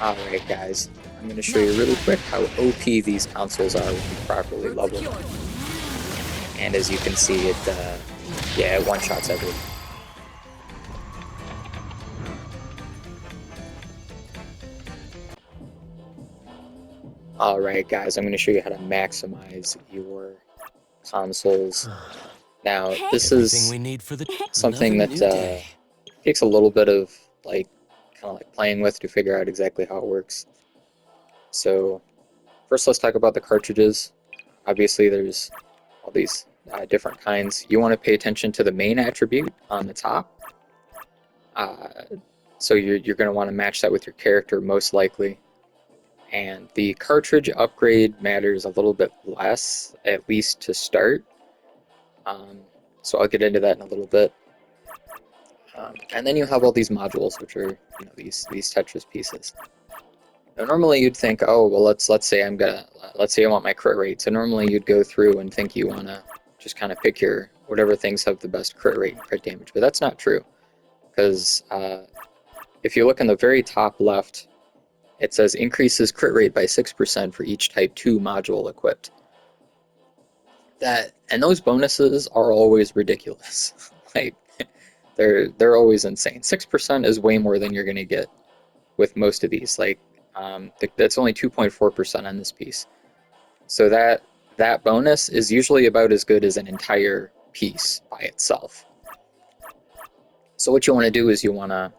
Alright guys, I'm going to show you really quick how OP these consoles are when you properly level them. And as you can see, it one-shots everything. Alright guys, I'm going to show you how to maximize your consoles. Now, this Everything is we need for the something another that new day. takes a little bit of playing with to figure out exactly how it works. So first let's talk about the cartridges. Obviously there's all these different kinds. You want to pay attention to the main attribute on the top. So you're going to want to match that with your character most likely. And the cartridge upgrade matters a little bit less, at least to start. So I'll get into that in a little bit. And then you have all these modules, which are these Tetris pieces. Now, normally you'd think, oh well, let's say I want my crit rate. So normally you'd go through and think you want to just kind of pick your whatever things have the best crit rate and crit damage, but that's not true, because if you look in the very top left, it says increases crit rate by 6% for each Type 2 module equipped. And those bonuses are always ridiculous. Like they're always insane. 6% is way more than you're gonna get with most of these. That's only 2.4% on this piece. So that bonus is usually about as good as an entire piece by itself. So what you want to do is you want to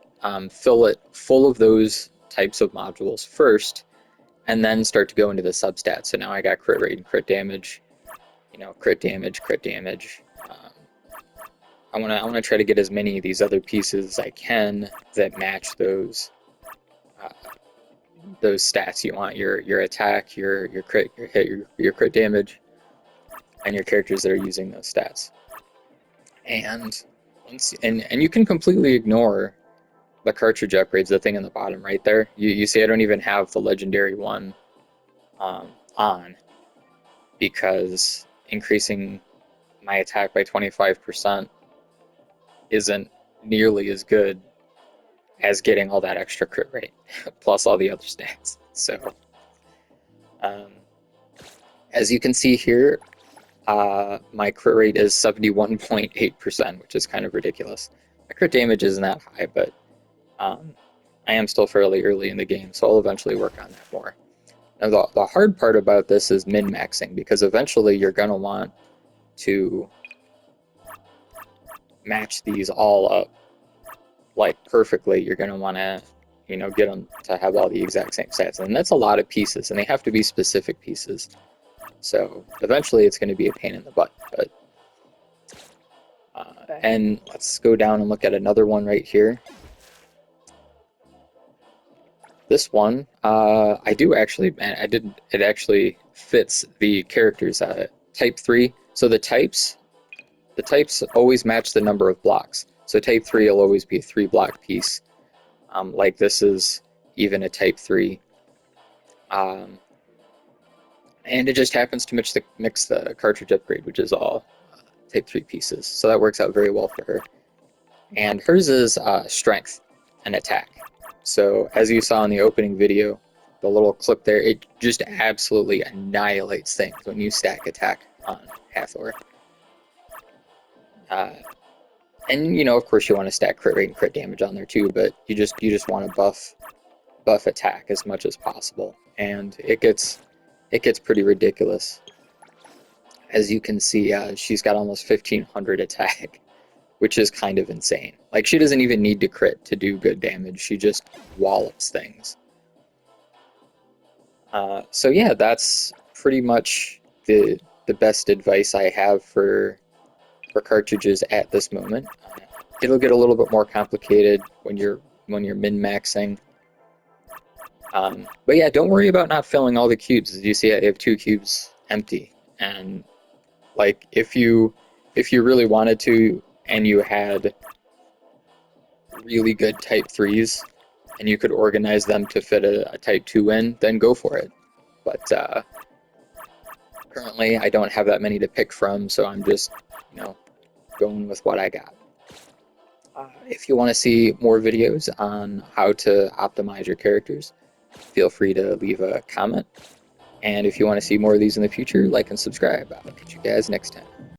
fill it full of those types of modules first, and then start to go into the substats. So now I got crit rate and crit damage, crit damage, crit damage. I want to try to get as many of these other pieces as I can that match those stats you want: your attack, your crit, your hit, your crit damage, and your characters that are using those stats. And and you can completely ignore the cartridge upgrades, the thing in the bottom right there. You see I don't even have the legendary one on, because increasing my attack by 25% isn't nearly as good as getting all that extra crit rate plus all the other stats. So as you can see here, my crit rate is 71.8%, which is kind of ridiculous. My crit damage isn't that high, but I am still fairly early in the game, so I'll eventually work on that more. Now, the hard part about this is min-maxing, because eventually you're going to want to match these all up perfectly. You're going to want to get them to have all the exact same stats, and that's a lot of pieces, and they have to be specific pieces. So eventually it's going to be a pain in the butt. But and let's go down and look at another one right here. This one, I do actually, man, it actually fits the characters Type 3. So the types always match the number of blocks. So Type 3 will always be a 3-block piece. Like this is even a Type 3. And it just happens to mix the cartridge upgrade, which is all Type 3 pieces. So that works out very well for her. And hers is strength and attack. So as you saw in the opening video, the little clip there, it just absolutely annihilates things when you stack attack on Hathor. And of course you want to stack crit rate and crit damage on there too, but you just want to buff attack as much as possible. And it gets pretty ridiculous. As you can see, she's got almost 1500 attack, which is kind of insane. Like, she doesn't even need to crit to do good damage. She just wallops things. So yeah, that's pretty much the best advice I have for cartridges at this moment. It'll get a little bit more complicated when you're min-maxing. But yeah, don't worry about not filling all the cubes. As you see, I have 2 cubes empty, and like if you really wanted to, and you had really good Type 3s, and you could organize them to fit a Type 2 in, then go for it. But currently I don't have that many to pick from, so I'm just going with what I got. If you want to see more videos on how to optimize your characters, feel free to leave a comment. And if you want to see more of these in the future, like and subscribe. I'll catch you guys next time.